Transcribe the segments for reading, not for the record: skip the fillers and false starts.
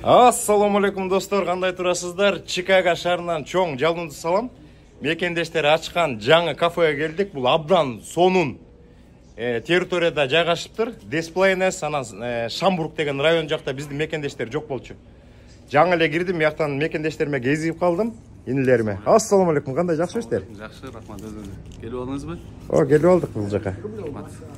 Ассаламу алейкум достор, кандай турасыздар? Чикаго шаарынан чоң жалынды салам. Мекендештер ачкан жаңы кафеге келдик. Бул абдан сонун территорияда жайгашыптыр. Десплейнес, анан Шамбург деген район жакта биздин мекендештер жок болчу. Жаңы эле кирдим, яктан мекендештериме кезип калдым. Инилериме. Ассаламу алейкум, кандай жакшыбысыздар? Жакшы, рахмат, өзүңүз. Келип алдыңызбы? Келип алдык бул жака.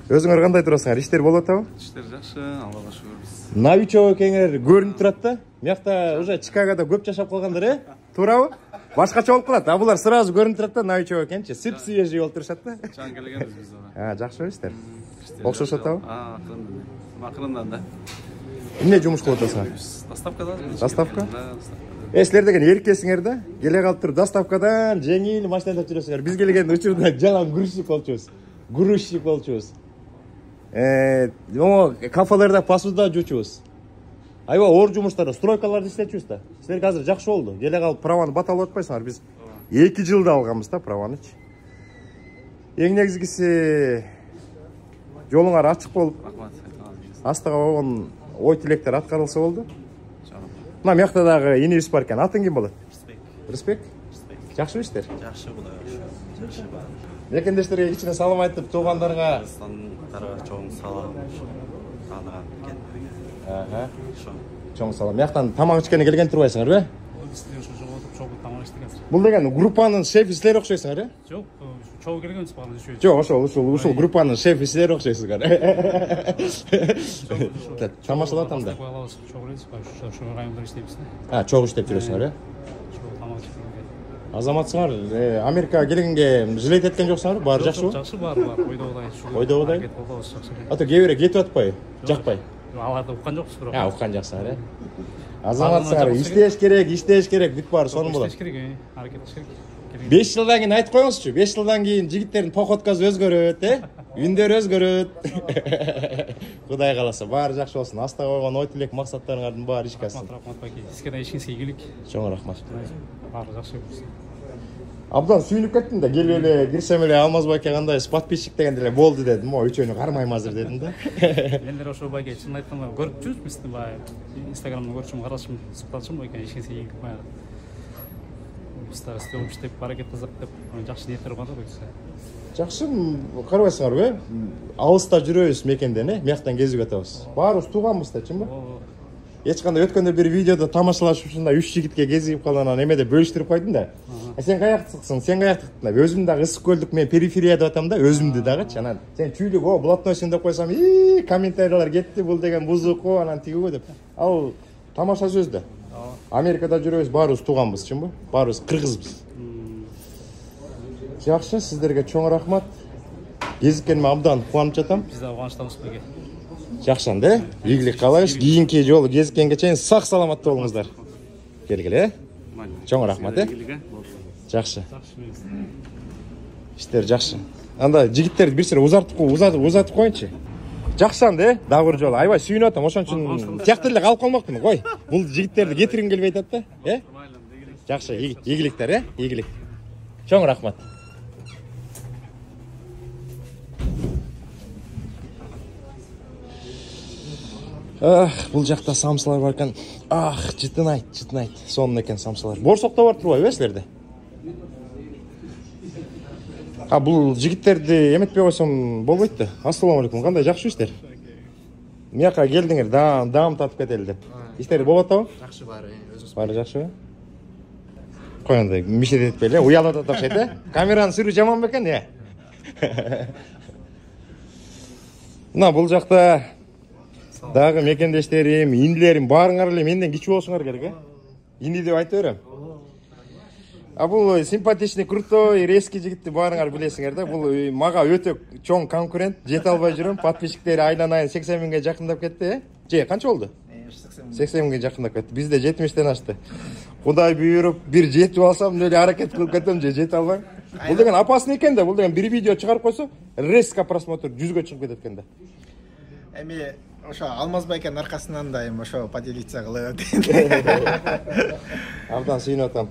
Өзүңөр кандай турасыңар? Иштер болуп атабы? Иштер жакшы, Аллага шүгүрбүз. Навичок экеңер көрүнүп турат да. Мыякта уже Чикагода көп жашап калгандар, Туурабы? Башкача болуп калат. Булар сразу көрүнүп турат да, Навичок экенчи. Сып свежий болуп турушат да. Чаң келгенбиз биз ага. Жакшыбысыздар? Окшошот атабы? Акырындан да. Эмне жумуш кылып атасыңар? Доставкада. Доставка? Силер деген эркесиңер да. Келе калып туруп доставкадан жеңил машинада жүрөсүңөр. Биз келген учурда жалаң грузчик болчубуз. Грузчик болчубуз. Кафелерде посуда жуучубуз. Айба оор жумуштарда, стройкаларды иштечүбүз да. Силерге азыр жакшы болду. Келе калып праваны баталап атпайсыңар. Биз 2 жылда алганбыз да праванычы. Эң негизгиси жолуңар ачык болуп, астыга болгон ой тилектер аткарылса болду. Мына мякта дагы инибиз бар экен. Атың ким болот? Рысбек. Жакшыбысыздар? Жакшы, Кудай жакшы. Мекендештерге кичине салам айтып, туугандарга чоң салам. Таныган экен. Чоң салам. Мяктан тамак ичкене келген турбайсыңарбы? Бул деген группанын шефи силер окшойсуңар, Жок, чогуу келгенбиз багы жөө. Жок, ушул группанын шефи силер окшойсуңар. Тамашалап атам да. Чогуу районда иштейбиз. Чогуу иштеп жүрөсүңөр, Азаматсыңар, Америкага келгенге жилет эткен жоксуңар? Баары жакшыбы? Жакшы, баары. Ойдобудай. Ата кээ келип атпайбы? Жакпай. Аларды уккан жокпуз бирок. Уккан жаксыңар, Азаматсыңар, иштеш керек, бүт баары сонун болот. Иштеш керек, аракеттеш керек. 5 жылдан кийин айтып коюңузчу. 5 жылдан кийин жигиттердин походкасы өзгөрөт, Үндөр өзгөрөт. Кудай кааласа, баары жакшы болсун. Астага койгон ой тилек, максаттарыңардын баары ишке ашсын. Рахмат байке. Сизге да ишиңизге ийгилик. Чоң рахмат. Баары жакшы болсун. Абдан сүйүнүп кеттим да, келип эле кирсем эле Алмаз байке кандай подписчик дегенде эле болду дедим. Үчөөнү кармайм азыр дедим да. Мендер ошо байке чын айтканда көрүп жүрүп сизди баягы Инстаграмдан көрчүм, карашым, сукталчым байке ишиңизге ийгилик баягы. Старость болуп иштеп, аракет кылсак деп жакшы ниеттер бар да байке. Жакшы, карабайсыңарбы? Алыста жүрөбүз мекенден, мияктан кезип атабыз. Баарыбыз тууганбыз да, чынбы? Эч кандай өткөндө бир видеодо тамашалашып ушундай 3 жигитке кезип калганан эмеде бөлүштүрүп койдум да. Сен каяктыксың? Сен каяктыктын? Өзүм дагы ысык көлдүк, мен периферияда атам да, өзүмдү дагычы. Анан сен чүйлүк, блатнойсуң деп койсам, комментариялар кетти, бул деген бузук, анан тигүү деп. Ал тамаша сөз да. Америкада жүрөбүз, баарыбыз тууганбыз, чынбы? Баарыбыз кыргызбыз. Жакшы, сиздерге чоң рахмат. Кезиккениме абдан кубанып жатам. Биз да кубанычтабыз байке. Жакшанда, ийгилик каалайбыз. Кийинки жолу кезиккенге чейин сак саламатта болуңуздар. Келгиле. Чоң рахмат, Жакшы. Иштер жакшы. Анда жигиттерди бир сире узатып коюнчу. Жакшанды, дагы бир жолу. Аябай сүйүнүп атам, ошон үчүн тиякта эле калып калмактымын. Кой, бул жигиттерди кетиргим келбей атат да, Жакшы, ийгиликтер, ийгилик. Чоң рахмат. Бул жакта самсалар бар экен. Жытынайт. Сонун экен самсалар. Борсокто бар турбайбы силерде? Бул жигиттерди эметпей койсом болбойт да. Ассаламу алейкум, кандай жакшыбысыздар? Мияка келдиңер, даам татып кетели деп. Иштер болуп атабы? Жакшы баары, өзүңүз. Баары жакшыбы? Коюндай мишет этпейли, уялат атат, Камеранын сүрү жаман бекен, Мына бул жакта дагы мекендештерим, индилерим баарыңар эле менден кичүү болушуңар керек, Инди деп айтып берем. Бул симпатичный, крутой, резкий жигитти баарыңар билесиңер да. Бул мага өтө чоң конкурент, жете албай жүрөм. Подписчиктери айдан айын 80 миңге жакындап кетти, канча болду? 80 миңге жакындап кетти. Бизде 70тен ашты. Кудай буйруп, бир жетип алсам, эле аракет кылып кетем, жете албайм. Бул деген опасный экен да. Бул деген бир видео чыгарып койсо, резко просмотр 100ге чыгып кетет экен да. Эми ошо Алмаз байкенин аркасынан да ошо поделиться кылып. Абдан сүйүнүп атам.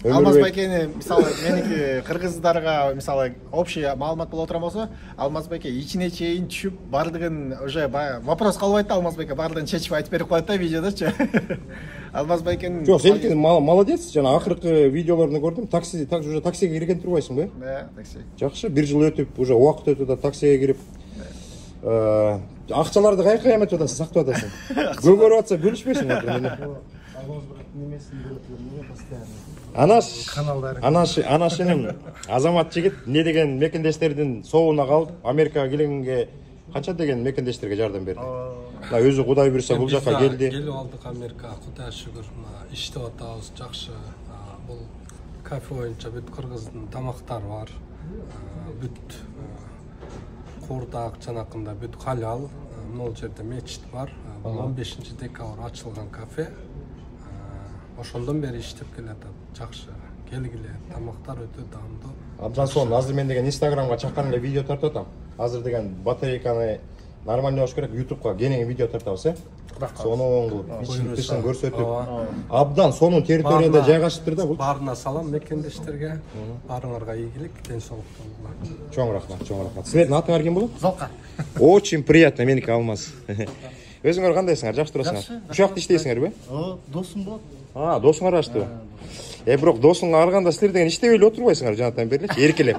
Алмаз байкени мисалы меники кыргыздарга мисалы общий маалымат боло турган болсо, Алмаз байке ичине чейин түшүп бардыгын уже баягы вопрос калбайт да, Алмаз байке бардыгын чечип айтып берип коет да видеодочу. Алмаз байкенин Жок, сеники молодец. Жана акыркы видеолорун көрдүм. Уже таксиге кирген турбайсың го? Да, такси. Жакшы, 1 жыл өтүп, уже убакыт өтүп да таксиге кирип. Акчаларды каяка эметип атасың, сактап атасың? Көгөрүп атса бөлүшпөйсүң отуруп. Анашынын Азамат жигит не деген мекендештердин соогуна калып, Америкага келгенге канча деген мекендештерге жардам берди. Өзү Кудай буйрса бул жака келди. Келип алдык Америкага, Кудай шүгүр. Иштеп атабыз, жакшы. Бул кафе боюнча бүт кыргыздын тамактары бар. Бүт куурдак жанакында бүт халал. Могул жерде мечит бар. 15 декабр ачылган кафе. Ошондон бери иштеп келатат. Жакшы. Келгиле, тамактар өтө даамдуу. Абдан сонун. Азыр мен деген Инстаграмга чаккан эле видео тартып атам. Азыр деген батарейканы нормально болуш керек. YouTubeга кенен видео тартабыз, сонун кылып, ичин көрсөтүп. Абдан сонун территорияда жайгашыптыр да бул. Баарына салам мекендештерге. Баарыңарга ийгилик, ден соолуктуу. Чоң рахмат, чоң рахмат. Силердин атыңар ким болот? Залка. Очень приятно, меники Алмаз. Өзүңөр кандайсыңар? Жакшы турасыңар? Учакта иштейсиңерби? Досум болот. Досуңар аштыбы? Бирок досуңа караганда силер деген иштебей эле отурбайсыңар жанатан бери элечи, эркелеп.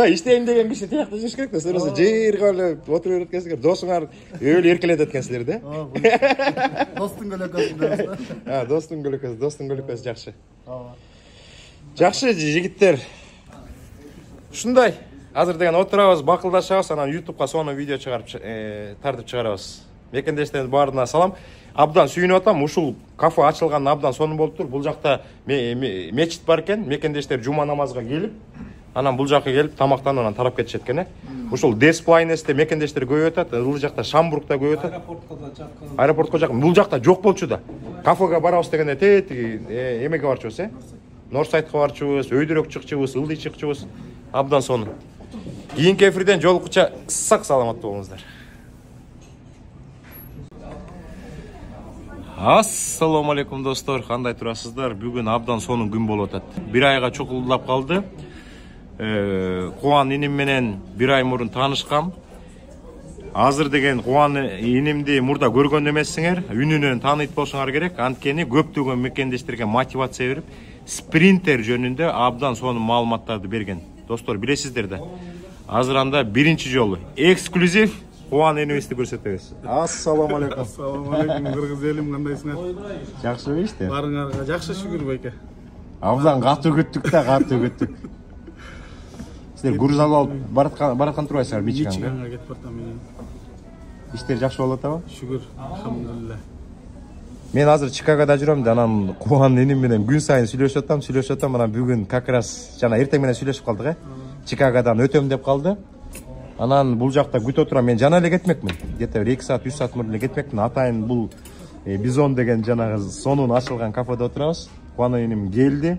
Иштейм деген киши тиякта жүрүш керек да, силер болсо жыйырга эле отуруп берет экенсиңер. Досуңар өлү эркелетет экенсиңер да. Достун көлөкөсү. Достун көлөкөсү жакшы. Жакшы жигиттер. Ушундай. Азыр деген отурабыз, бакылдашабыз, анан YouTubeга сонун видео чыгарып тартып чыгарабыз. Мекендештердин баарына салам. Абдан сүйүнүп атам. Ушул кафе ачылган абдан сонун болуптур. Бул жакта мечит бар экен. Мекендештер жума намазга келип, анан бул жакка келип тамактанып анан тарап кетишет экен. Ушул Десплайнесте мекендештер көбөйүп атат. Ылдый жакта Шамбургда көбөйүп атат. Аэропортко жакын. Бул жакта жок болчу да. Кафеге барабыз дегенде тетиги эмеге барчубуз, Норсайтка барчубуз, өйдөрөк чыкчубуз, ылдый чыкчубуз. Абдан сонун. Кийинки эфирден жолукуча сак саламаттуу болуңуздар. Ассаламу алейкум достор, кандай турасыздар? Бүгүн абдан сонун күн болуп атат. Бир айга чукулдап калды. Кубан иним менен бир ай мурун таанышкам. Азыр деген Кубан инимди мурда көргөн эмессиңер, үнүнөн тааныйт болушуңар керек. Анткени көптөгөн мекендештерге мотивация берип, спринтер жөнүндө абдан сонун маалыматтарды берген. Достор, билесиздер да. Азыр анда биринчи жолу эксклюзив Кубан инибизди көрсөтөбүз. Ассаламу алейкум. Ассаламу алейкум, кыргыз элим, кандайсыңар? Жакшыбы иште? Баарыңарга жакшы шүгүр байке. Абдан катуу күттүк да, катуу күттүк. Силер груз алып бараткан турбайсыңар Мичиганга? Мичиганга кетип бартам мен. Иштер жакшы болуп атабы? Шүгүр, алхамдулилла. Мен азыр Чикагода жүрөм да, анан Кубан иним менен күн сайын сүйлөшүп атам, анан бүгүн как раз жана эртең менен сүйлөшүп калдык, Чикагодан өтөм деп калды. Анан бул жакта күтүп отурам, мен жана эле кетмекмин. Где-то 2 саат, 3 саат мурун эле кетмекмин. Атайын бул Бизон деген жанагы сонун ачылган кафеде отурабыз. Кубан иним келди.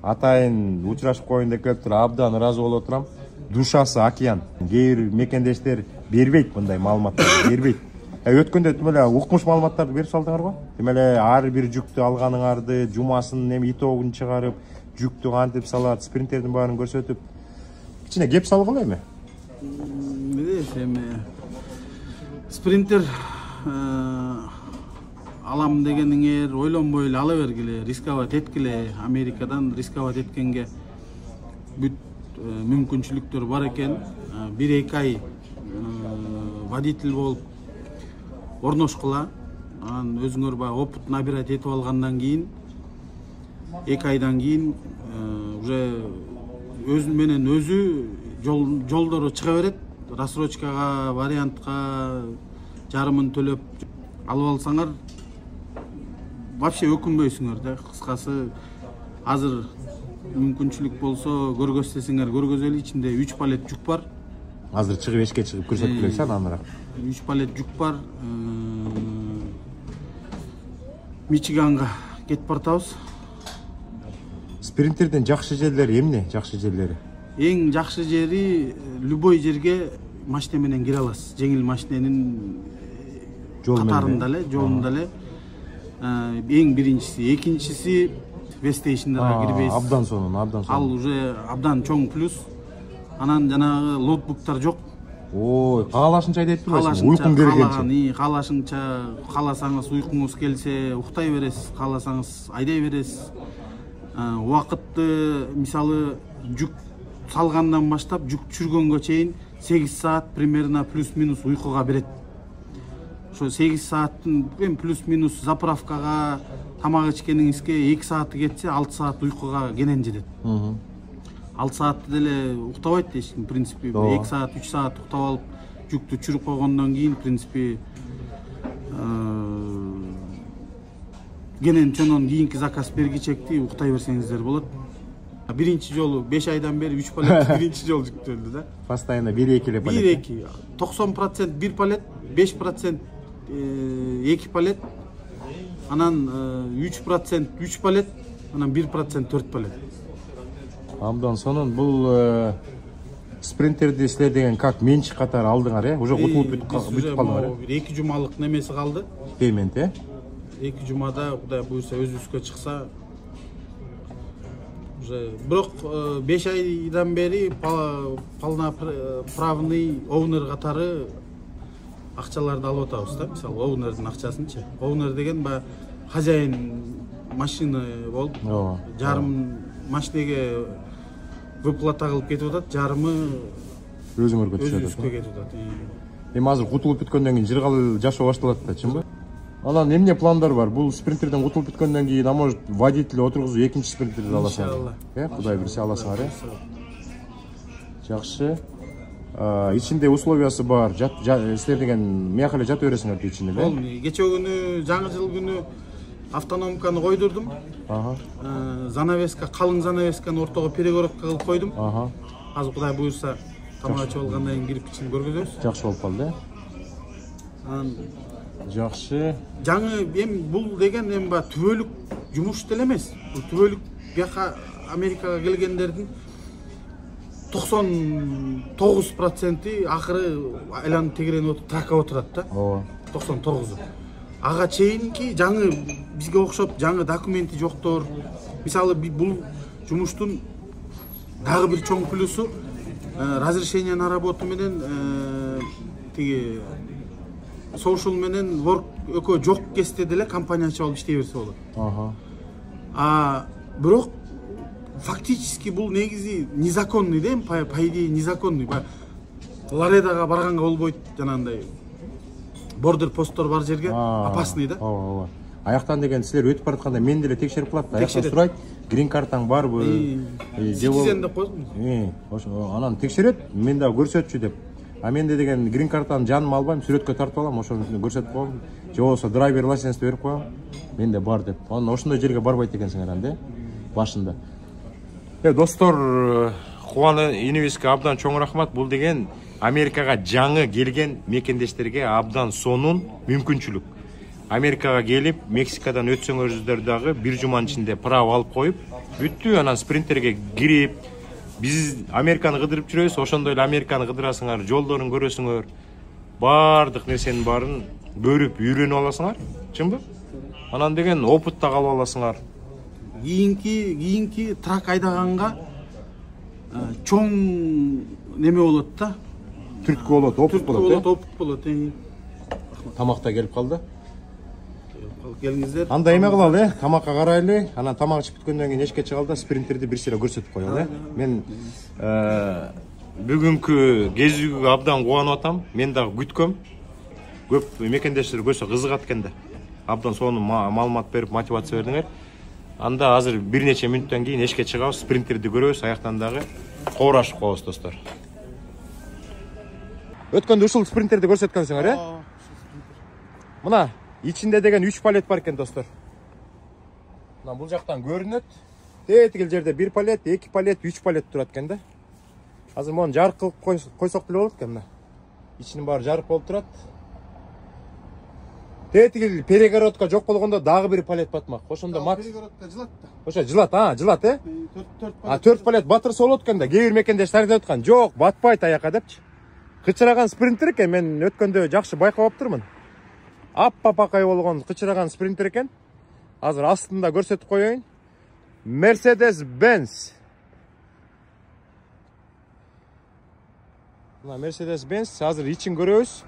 Атайын учурашып коеюн деп келиптир, абдан ыраазы болуп отурам. Душасы океан. Кээ бир мекендештер бербейт мындай маалыматтарды, бербейт. Өткөндө тим эле укмуш маалыматтарды берип салдыңарбы? Тим эле ар бир жүктү алганыңарды, жумасын итогун чыгарып, жүктү кантип салат, спринтердин баарын көрсөтүп, кичине кеп салгыла эми. Билесиз, эми спринтер алам дегениңер ойлонбой эле ала бергиле, рисковать эткиле. Америкадан рисковать эткенге бүт мүмкүнчүлүктөр бар экен. 1-2 ай водитель болуп орношкула. Анан өзүңөр баягы опыт набирать этип алгандан кийин 2 айдан кийин уже өзү менен өзү жолдору чыга берет. Рассрочкага, вариантка жарымын төлөп алып алсаңар вообще өкүнбөйсүңөр да. Кыскасы азыр мүмкүнчүлүк болсо көргөзсөңөр көргөзөлү. Ичинде 3 палет жүк бар. Азыр чыгып эшикке чыгып көрсөтүп келесиз анан. 3 палет жүк бар. Мичиганга кетип бартабыз. Спринтердин жакшы жерлери эмне? Жакшы жерлери? Эң жакшы жери любой жерге машина менен кире аласыз. Жеңил машиненин катарында эле, жолунда эле. Эң биринчиси, экинчиси вестейшндерге кирбейсиз. Абдан сонун, абдан сонун. Ал уже абдан чоң плюс. Анан жанагы ноутбуктар жок. Ой, каалашынча айдап турбайсыңбы? Уйкуң келгенче. Каалашыңча, кааласаңыз уйкуңуз келсе ухтай бересиз, кааласаңыз айдай бересиз. Убакытты мисалы жүк салгандан баштап жүк түшүргөнгө чейин 8 саат примерно плюс-минус уйкуга берет. Ошо 8 сааттын плюс-минус заправкага, тамак ичкениңизге 2 сааты кетсе, 6 саат уйкуга кенен жетет. 6 саатты деле уктабайт эч ким, в принципе, 2 саат, 3 саат уктап алып, жүктү түшүрүп койгондон кийин, в принципе, кенен чонон кийинки заказ бергичекти уктай берсеңиздер болот. Биринчи жолу 5 айдан бери 3 палет биринчи жолу жүктөлдү да. Постоянно 1-2 палет. 1-2. 90% 1 палет, 5% 2 палет, анан 3% 3 палет, анан 1% 4 палет. Абдан сонун. Бул спринтерди силер деген как менчик катары алдыңар, э? Уже утулуп бүтүп калдыңар, э? 2 жумалык немеси калды. Пеймент, э? 2 жумада Кудай буйрса өзүбүзгө чыкса, уже бирок 5 айдан бери полноправный оунер катары акчаларды алып атабыз да. Мисалы, оунердин акчасынчы. Оунер деген баягы хозяин машина болуп, жарым машинеге выплата кылып кетип атат, жарымы Өзүңөргө түшөт. өзүбүзгө кетип атат. Эми азыр кутулуп бүткөндөн кийин жыргалы жашоо башталат да, чынбы? Анан эмне пландар бар? Бул спринтерден кутулуп бүткөндөн кийин, а может, водитель отургузуп экинчи спринтерди аласыңар? Кудай берсе аласыңар, э? Жакшы. Ичинде условиясы бар. Силер деген мияка эле жата бересиңер да ичинде, Бул кече күнү, жаңы жыл күнү автономканы койдурдум. Занавеска, калың занавесканы ортого перегородка кылып койдум. Азыр Кудай буйрса, тамагачы болгондон кийин кирип ичин көргөзөбүз. Жакшы болуп калды, э? Жакшы. Жаңы эми бул деген эми түбөлүк жумуш деле эмес. Бул түбөлүк бияка Америкага келгендердин 99% акыры айланып тегеренип отуруп трака отурат да. 99-у. Ага чейинки жаңы бизге окшоп жаңы документи жоктор. Мисалы бул жумуштун дагы бир чоң плюсу разрешение на работу менен тиги social менен work экөө жок кезде деле компания ачып алып иштей берсе болот. Бирок фактически бул негизи незаконный да, по идее незаконный. Ларедага барганга болбойт, жанагындай бордер посттор бар жерге опасный да. Аяктан деген силер өтүп баратканда мен деле текшерип калат да. Аяктан сурайт, грин картаң барбы? Citizen деп койдум. Анан текшерет, мен да көрсөтчү деп. А менде деген грин картаны жаныма албайм, сүрөткө тартып алам, ошону көрсөтүп коем. Же болбосо драйвер лайсенсти берип коем. Менде бар деп. Анан ошондой жерге барбайт экенсиңер анде башында. Достор, Кубаны инибизге абдан чоң рахмат. Бул деген Америкага жаңы келген мекендештерге абдан сонун мүмкүнчүлүк. Америкага келип, Мексикадан өтсөңөрүздөр дагы бир жуманын ичинде права алып коюп, бүттү, анан спринтерге кирип, биз Американы кыдырып жүрөбүз, ошондой эле Американы кыдырасыңар, жолдорун көрөсүңөр, баардык нерсенин баарын көрүп, үйрөнүп аласыңар, чынбы? Анан деген опыт да калып аласыңар. Кийинки трак айдаганга чоң неме болот да. Түрткү болот, опыт болот. Опыт болот. Тамакта келип калды. Келиңиздер. Анда эме кылалы, тамакка карайлы, анан тамак ичип бүткөндөн кийин эшикке чыгалда спринтерди бир сыйра көрсөтүп коелу. Мен бүгүнкү кезүүгө абдан кубанып атам. Мен дагы күткөм. Көп мекендештер көрсө кызыгат экен да. Абдан сонун маалымат берип, мотивация бердиңер. Анда азыр бир нече мүнөттөн кийин эшикке чыгабыз, спринтерди көрөбүз, аяктан дагы коорашып коебуз, достор. Өткөндө ушул спринтерди көрсөткөнсүңөр, э? Мына ичинде деген 3 палет бар экен, достор. Мына бул жактан көрүнөт. Тетигил жерде 1 палет, 2 палет, 3 палет турат экен да. Азыр мону жарык кылып койсок деле болот экен мына. Ичинин баары жарык болуп турат. Тетигил перегородка жок болгондо дагы бир палет батмак. Ошондо Перегородка жылат да. Ошо жылат, жылат, э? 4 палет батырса болот экен да. Кээ бир мекендештер айтып аткан, жок, батпайт аяка депчи. Кычыраган спринтер экен, мен өткөндө жакшы байкап аптырмын. Аппапакай болгон кычыраган спринтер экен. Азыр астында көрсөтүп коеюн. Mercedes-Benz. Мына Mercedes-Benz азыр ичин көрөбүз.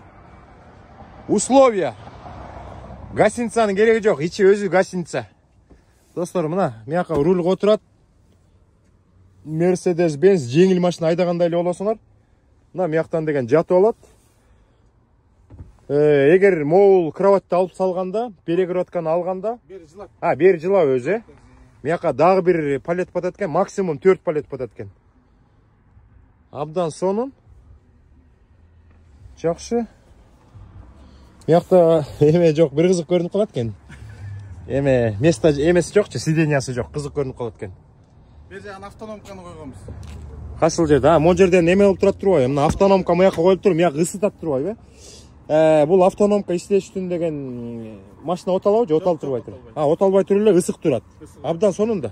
Условия. Гостиницанын кереги жок, ичи өзү гостиница. Достор, мына мияка рульга отурат. Mercedes-Benz жеңил машина айдагандай эле болосуңар. Мына мияктан деген жатып алат. Эгер могул кроватьты алып салганда, перегородканы алганда, бери жылап өзү. Мияка дагы бир палет батат экен, максимум 4 палет батат экен. Абдан сонун. Жакшы. Миякта эме жок, бир кызык көрүнүп калат экен. Эме место эмеси жокчу, сидениясы жок, кызык көрүнүп калат экен. Бер жагына автономканы койгонбуз. Кайсыл жерде? Могу жерден эме болуп турат турбайбы? Мына автономка мыяка коюлуп туруп, мияка ысытат турбайбы? Бул автономка иштештин деген машина оталабы же оталып турбайбы? Оталбай туруп эле ысык турат. Абдан сонун да.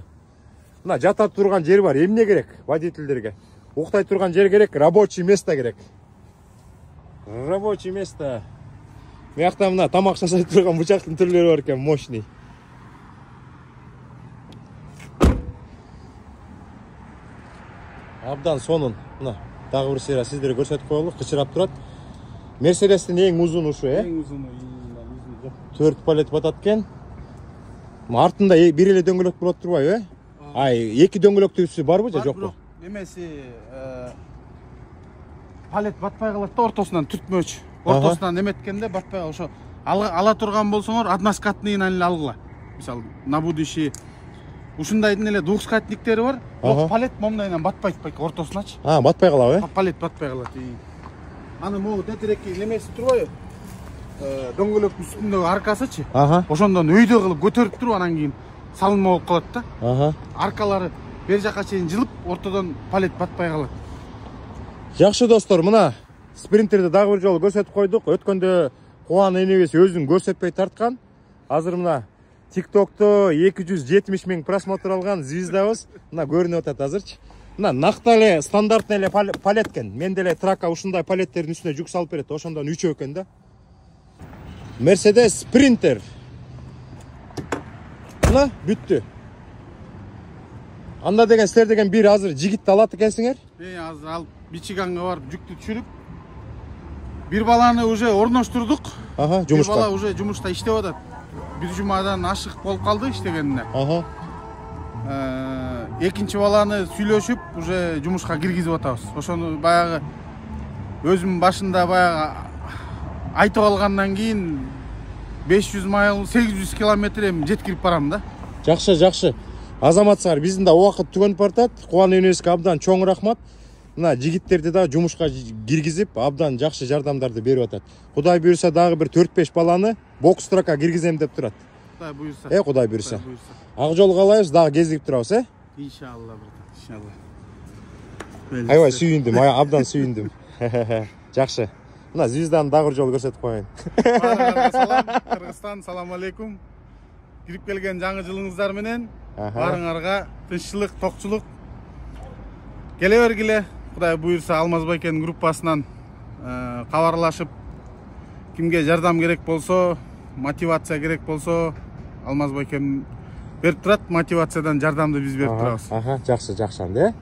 Мына жатап турган жер бар, эмне керек водительдерге? Уктай турган жер керек, рабочий место керек. Рабочий место. Мыякта мына тамак жасай турган бычактын түрлөрү бар экен, мощный. Абдан сонун. Мына дагы бир сыйра сиздерге көрсөтүп коелу, кычырап турат. Мерседестин эң узун ушу, Эң узуну, 4 палет батат экен. Артында бир эле дөңгөлөк болот турбайбы? Эки дөңгөлөктүүсү барбы же жокпу? Эмеси палет батпай калат да, ортосунан түртмөч. Ортосунан эметкенде батпай ошо ала турган болсоңор односкатныйынан эле алгыла. Мисалы, на будущее ушундайдын эле двухскатниктери бар. Палет момдайынан батпайт байке ортосуначы. Батпай калабы? Палет батпай калат. Аны могу тетерекке немеси турбайбы? Дөңгөлөктүн үстүндөгү аркасычы. Ошондон өйдө кылып көтөрүп туруп анан кийин салынма болуп калат да. Аркалары бер жака чейин жылып, ортодон палет батпай калат. Жакшы достор, мына спринтерди дагы бир жолу көрсөтүп койдук. Өткөндө Кубан энебиз өзүн көрсөтпөй тарткан. Азыр мына TikTok'то 270 000 просмотр алган звездабыз. Мына көрүнүп атат азырчы. Мына накта эле стандартный эле палет экен. Менде эле трака ушундай палеттердин үстүнө жүк салып берет. Ошондон 3 экен да. Mercedes Sprinter. Мына бүттү. Анда деген силер деген бир азыр жигитти алат экенсиңер. Азыр алып Мичиганга барып жүктү түшүрүп, бир баланы уже орноштурдук. Жумушка. Бир бала уже жумушта иштеп атат. Бир жумадан ашык болуп калды иштегенине. Экинчи баланы сүйлөшүп, уже жумушка киргизип атабыз. Ошону баягы өзүм башында баягы айтып алгандан кийин 500 майл, 800 километр эми жеткирип барам да. Жакшы. Азаматсыңар, биздин да убакыт түгөнүп бартат. Кубан энебизге абдан чоң рахмат. Мына жигиттерди да жумушка киргизип, абдан жакшы жардамдарды берип атат. Кудай буйрса дагы бир 4-5 баланы бокс трака киргизем деп турат. Кудай буйрса. Кудай буйрса. Ак жол каалайбыз, дагы кезигип турабыз, Иншалла, брат, иншалла. Аябай сүйүндүм, абдан сүйүндүм. Жакшы. Мына звезданы дагы бир жолу көрсөтүп коеюн. Салам, Кыргызстан, салам алейкум. Кирип келген жаңы жылыңыздар менен барыңарга тынччылык, токчулук келе бергиле. Кудай буйрса Алмаз Байкенин группасынан кабарлашып, кимге жардам керек болсо, мотивация керек болсо, Алмаз Байкен берип турат. Мотивациядан жардамды биз берип турабыз. Жакшы анда.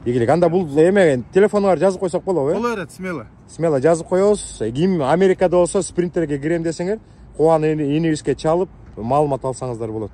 Ийгилик. Анда бул эме телефонуңар жазып койсок болобу? Боло берет, смело. Смело жазып коебуз. Ким Америкада болсо спринтерге кирем десеңер, Кубан энебизге чалып, маалымат алсаңыздар болот.